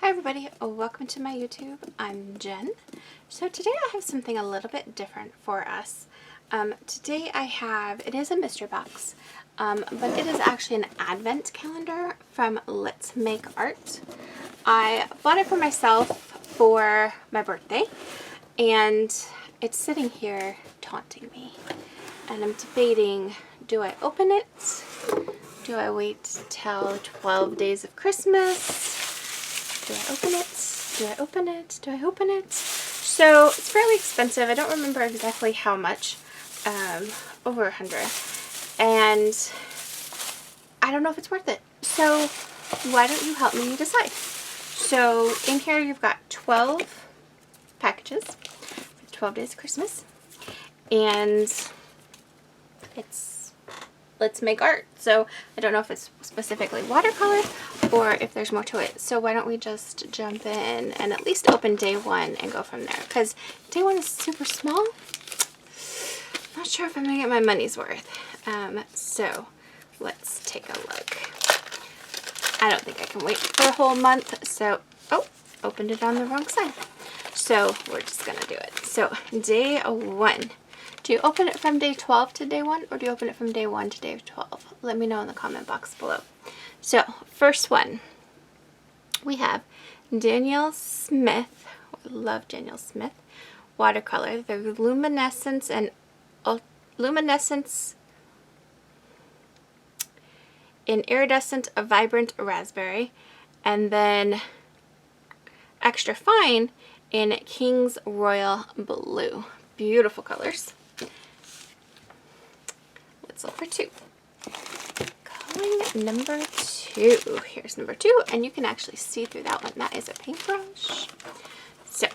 Hi everybody, welcome to my YouTube. I'm Jen. So today I have something a little bit different for us. Today it is a mystery box, but it is actually an advent calendar from Let's Make Art. I bought it for myself for my birthday, and it's sitting here taunting me. And I'm debating, do I open it? Do I wait till 12 days of Christmas? Do I open it? Do I open it? Do I open it? So it's fairly expensive. I don't remember exactly how much. Over 100. And I don't know if it's worth it. So why don't you help me decide? So in here you've got 12 packages for 12 days of Christmas. And it's Let's Make Art. So I don't know if it's specifically watercolor or if there's more to it. So why don't we just jump in and at least open day one and go from there? Because day one is super small. Not sure if I'm gonna get my money's worth. So let's take a look. I don't think I can wait for a whole month. So, oh, opened it on the wrong side. So we're just gonna do it. So day one. Do you open it from day 12 to day 1, or do you open it from day 1 to day 12? Let me know in the comment box below. So, first one, we have Danielle Smith. I love Danielle Smith. Watercolor. The luminescence and luminescence in iridescent, a vibrant raspberry, and then extra fine in King's Royal Blue. Beautiful colors. Let's look for 2. Coloring number 2. Here's number 2, and you can actually see through that one. That is a paintbrush. So,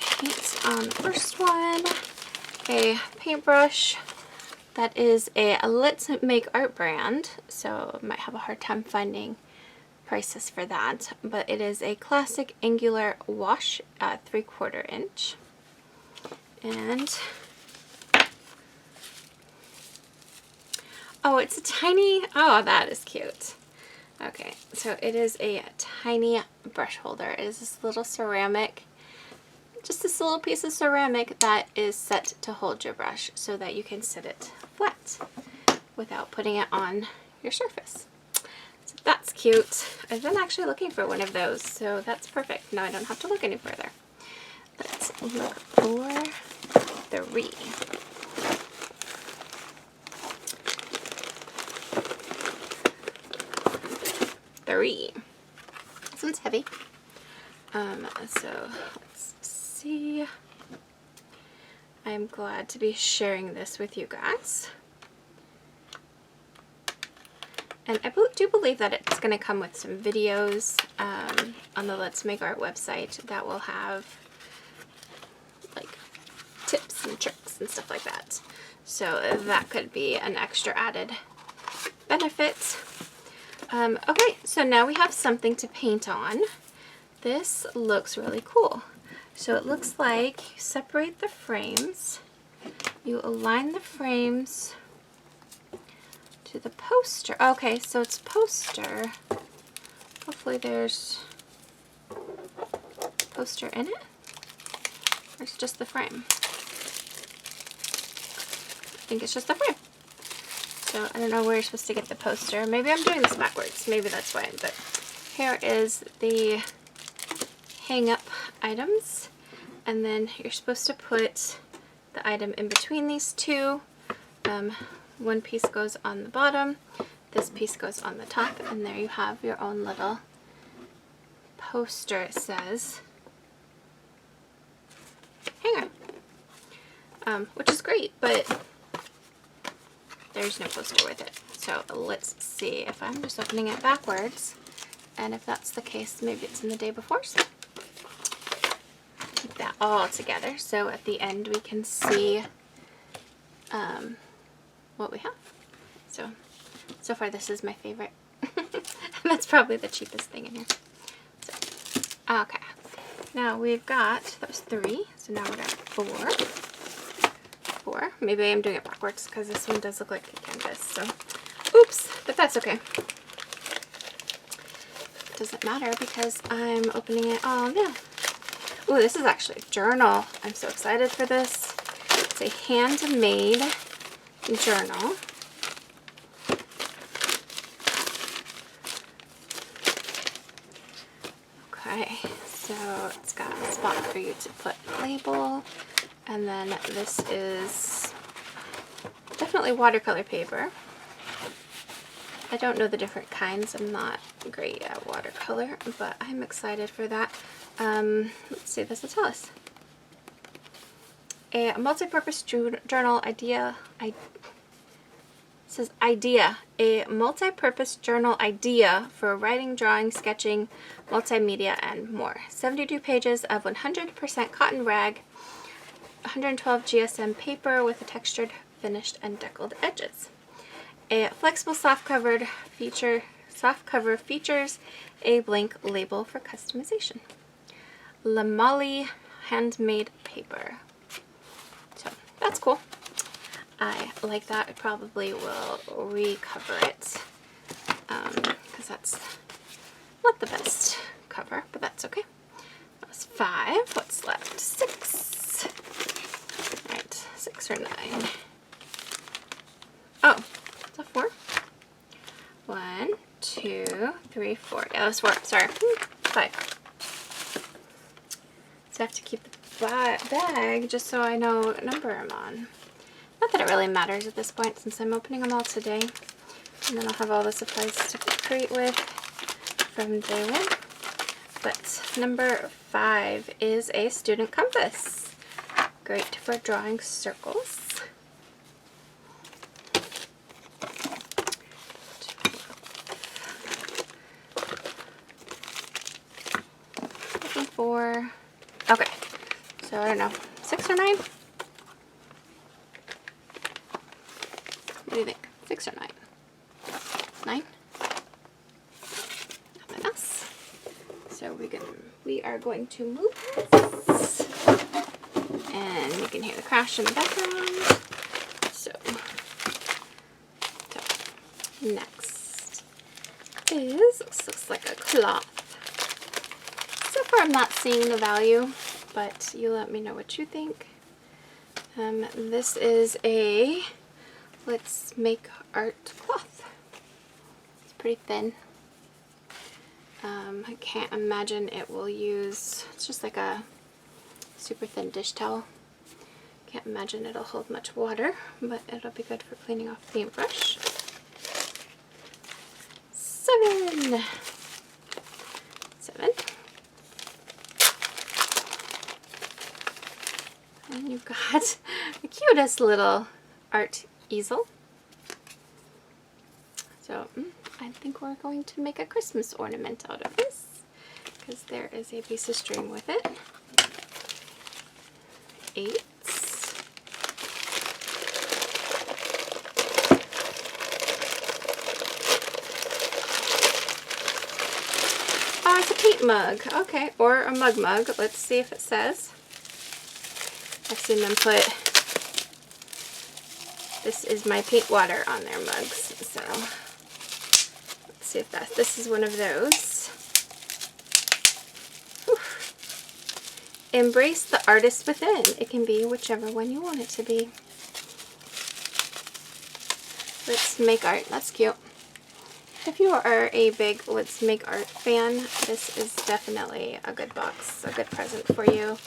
paint on the first one. A paintbrush that is a Let's Make Art brand, so I might have a hard time finding prices for that, but it is a classic angular wash at 3/4 inch. And oh, it's a tiny, oh, that is cute. Okay, so it is a tiny brush holder. It is this little ceramic, just this little piece of ceramic that is set to hold your brush so that you can sit it flat without putting it on your surface. So that's cute. I've been actually looking for one of those, so that's perfect. Now I don't have to look any further. Let's look for 3. This one's heavy. So let's see. I'm glad to be sharing this with you guys. And I do believe that it's going to come with some videos on the Let's Make Art website that will have like tips and tricks and stuff like that. So that could be an extra added benefit. Okay, so now we have something to paint on. This looks really cool. So it looks like you separate the frames, you align the frames to the poster. Okay, so it's poster. Hopefully there's poster in it. Or it's just the frame. I think it's just the frame. So I don't know where you're supposed to get the poster. Maybe I'm doing this backwards. Maybe that's why. But here is the hang up items. And then you're supposed to put the item in between these two. One piece goes on the bottom. This piece goes on the top. And there you have your own little poster, it says. Hanger. Which is great, but there's no poster with it. So let's see if I'm just opening it backwards. And if that's the case, maybe it's in the day before. So keep that all together. So at the end we can see what we have. So far this is my favorite. That's probably the cheapest thing in here. So, okay. Now we've got, that was 3. So now we're at 4. Maybe I'm doing it backwards because this one does look like a canvas. So, oops, but that's okay. doesn't matter because I'm opening it. Oh, yeah. Oh, this is actually a journal. I'm so excited for this. It's a handmade journal. Okay, so it's got a spot for you to put a label, and then this is definitely watercolor paper. I don't know the different kinds. I'm not great at watercolor, but I'm excited for that. Let's see, this will tell us. A multi-purpose journal idea. It says idea. A multi-purpose journal idea for writing, drawing, sketching, multimedia, and more. 72 pages of 100% cotton rag, 112 GSM paper with a textured, finished, and deckled edges. A flexible soft cover features a blank label for customization. Lamali handmade paper. So that's cool. I like that. I probably will recover it because that's not the best cover, but that's okay. That was 5. What's left? 6. All right, 6 or 9. Oh, is that 4? 1, 2, 3, 4. Yeah, that was 4. Sorry. 5. So I have to keep the bag just so I know what number I'm on. Not that it really matters at this point since I'm opening them all today. And then I'll have all the supplies to create with from day 1. But number 5 is a student compass. Great for drawing circles. Looking for, okay, so I don't know, 6 or 9? What do you think? 6 or 9? 9? Nothing else. So we are going to move this. And you can hear the crash in the background. So next is, this looks like a cloth. So far I'm not seeing the value, but you let me know what you think. This is a Let's Make Art cloth. It's pretty thin. I can't imagine it will use, it's just like a super thin dish towel. Can't imagine it'll hold much water, but it'll be good for cleaning off the paintbrush. 7. 7. And you've got the cutest little art easel. So I think we're going to make a Christmas ornament out of this because there is a piece of string with it. 8. Oh, it's a paint mug. Okay, or a mug. Let's see if it says. I've seen them put, this is my paint water on their mugs. So let's see if this is one of those. Whew. Embrace the artist within. It can be whichever one you want it to be. Let's Make Art. That's cute. If you are a big Let's Make Art fan, this is definitely a good box, a good present for you.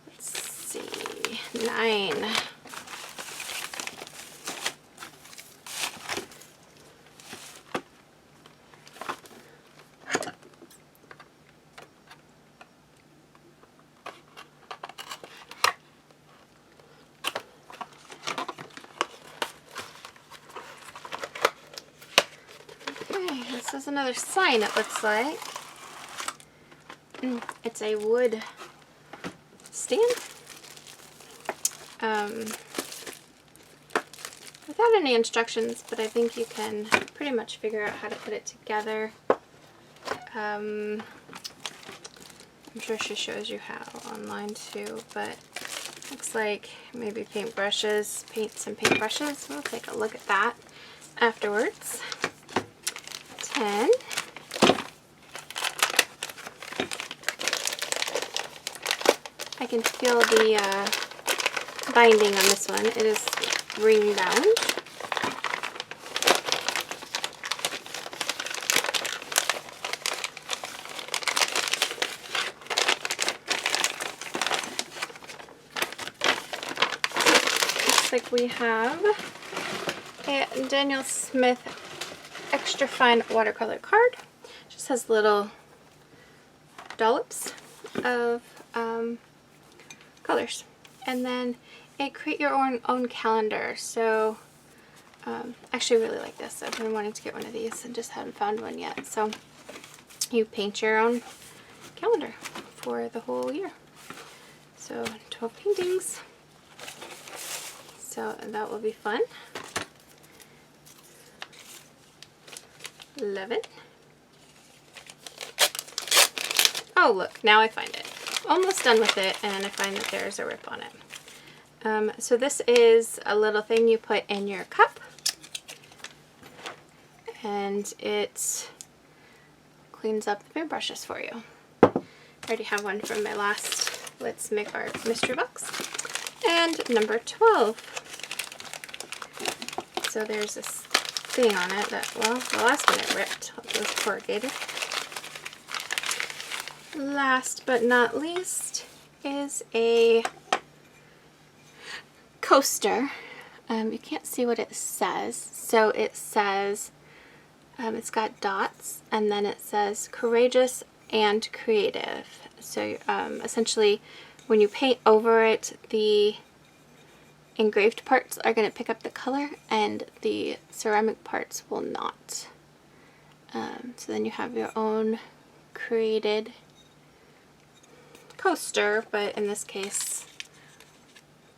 Let's see, 9. This is another sign, it looks like. It's a wood stand. Without any instructions, but I think you can pretty much figure out how to put it together. I'm sure she shows you how online too, but looks like maybe paintbrushes, some paintbrushes. We'll take a look at that afterwards. pen. I can feel the binding on this one. It is ring bound. Looks like we have a Daniel Smith extra fine watercolor card. Just has little dollops of colors, and then a create your own calendar. So actually I really like this. I've been wanting to get one of these and just haven't found one yet. So you paint your own calendar for the whole year. So 12 paintings. So that will be fun. Love it. Oh look, now I find it. Almost done with it, and I find that there's a rip on it. So this is a little thing you put in your cup, and it cleans up the paintbrushes for you. I already have one from my last Let's Make Art mystery box. And number 12. So there's this thing on it that, well, the last one it ripped. It was corrugated. Last but not least is a coaster. You can't see what it says. So it says, it's got dots, and then it says courageous and creative. So essentially when you paint over it, the engraved parts are going to pick up the color and the ceramic parts will not. So then you have your own created coaster, but in this case,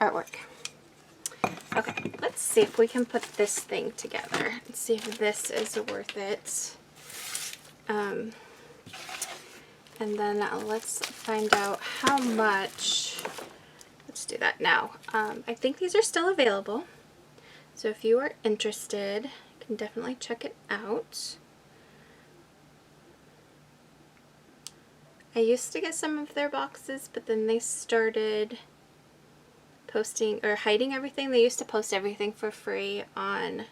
artwork. Okay, let's see if we can put this thing together and see if this is worth it. And then let's find out how much. Let's do that now. I think these are still available, so if you are interested, you can definitely check it out. I used to get some of their boxes, but then they started posting or hiding everything. They used to post everything for free on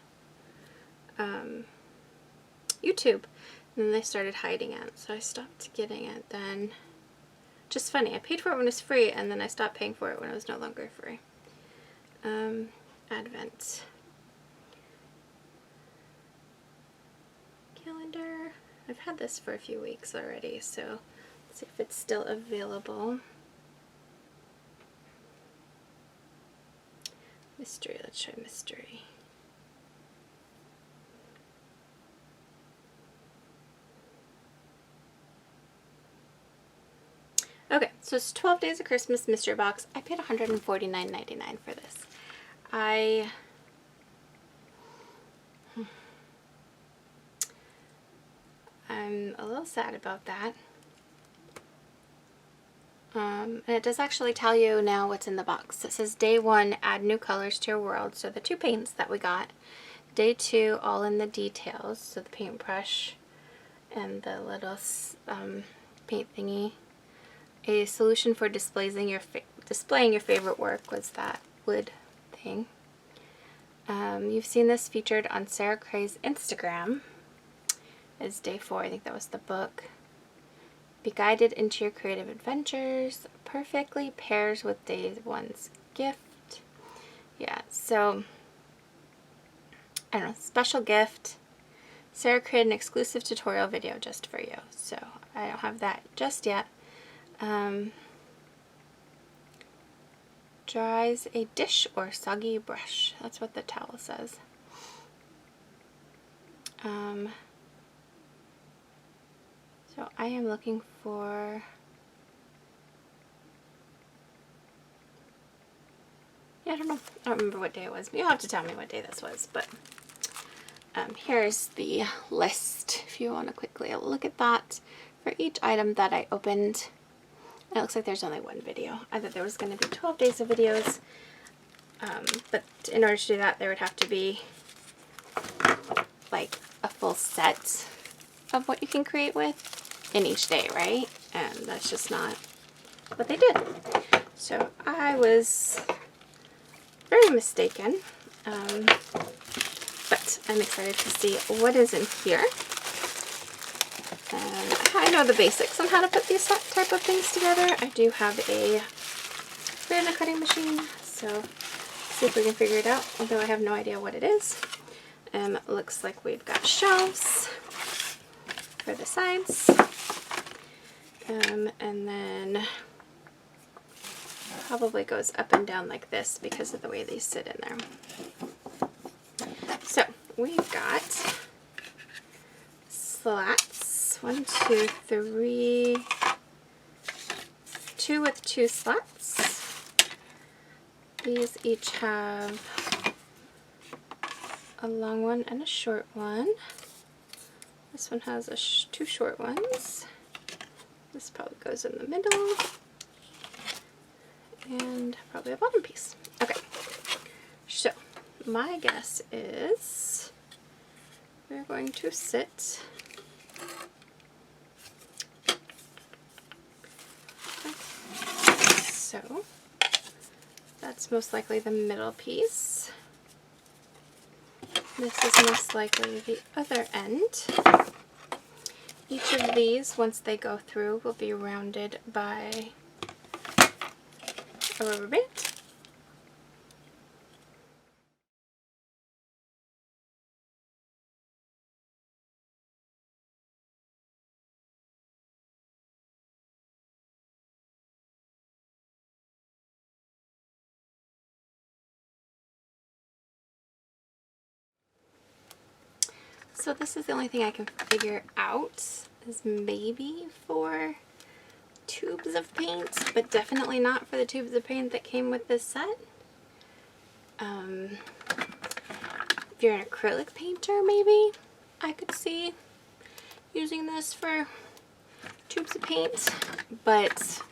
YouTube, and then they started hiding it, so I stopped getting it then. Just funny, I paid for it when it was free, and then I stopped paying for it when it was no longer free. Advent calendar. I've had this for a few weeks already, so let's see if it's still available. Mystery, let's try mystery. Okay, so it's 12 Days of Christmas mystery box. I paid $149.99 for this. I'm a little sad about that. And it does actually tell you now what's in the box. It says day 1, add new colors to your world. So the 2 paints that we got. Day 2, all in the details. So the paintbrush and the little paint thingy. A solution for displaying your favorite work was that wood thing. You've seen this featured on Sarah Cray's Instagram. It's day 4, I think that was the book. Be guided into your creative adventures. Perfectly pairs with day 1's gift. Yeah, so, I don't know, special gift. Sarah created an exclusive tutorial video just for you. So, I don't have that just yet. Dries a dish or soggy brush. That's what the towel says. So I am looking for, yeah, I don't know. I don't remember what day it was. You'll have to tell me what day this was, but here's the list if you want to quickly look at that for each item that I opened. It looks like there's only one video. I thought there was going to be 12 days of videos, but in order to do that, there would have to be like a full set of what you can create with in each day, right? And that's just not what they did. So I was very mistaken, but I'm excited to see what is in here. And I know the basics on how to put these type of things together. I do have a banana cutting machine, so see if we can figure it out, although I have no idea what it is. Looks like we've got shelves for the sides, and then probably goes up and down like this because of the way they sit in there. So we've got slats, 1, 2, 3, 2 with 2 slats. These each have a long one and a short one. This one has 2 short ones. This probably goes in the middle. And probably a bottom piece. Okay, so my guess is we're going to sit like so. That's most likely the middle piece. This is most likely the other end. Each of these, once they go through, will be rounded by a rubber band. So this is the only thing I can figure out is maybe for tubes of paint, but definitely not for the tubes of paint that came with this set. If you're an acrylic painter, maybe I could see using this for tubes of paint, but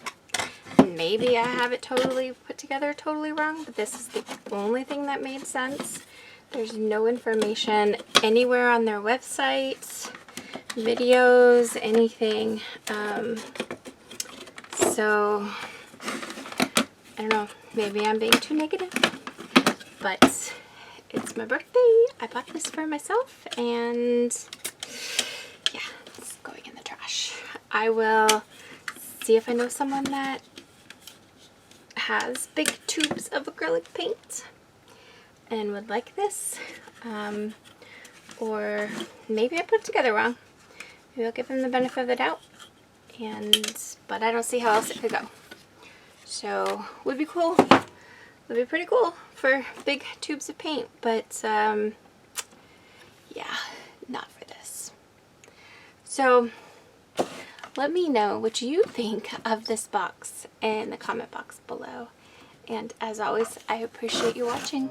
maybe I have it totally put together totally wrong, but this is the only thing that made sense. There's no information anywhere on their website, videos, anything. So I don't know, maybe I'm being too negative, but it's my birthday. I bought this for myself, and yeah, it's going in the trash. I will see if I know someone that has big tubes of acrylic paint and would like this, or maybe I put it together wrong. Maybe I'll give them the benefit of the doubt, but I don't see how else it could go. So would be cool, would be pretty cool for big tubes of paint, but yeah, not for this. So let me know what you think of this box in the comment box below. And as always, I appreciate you watching.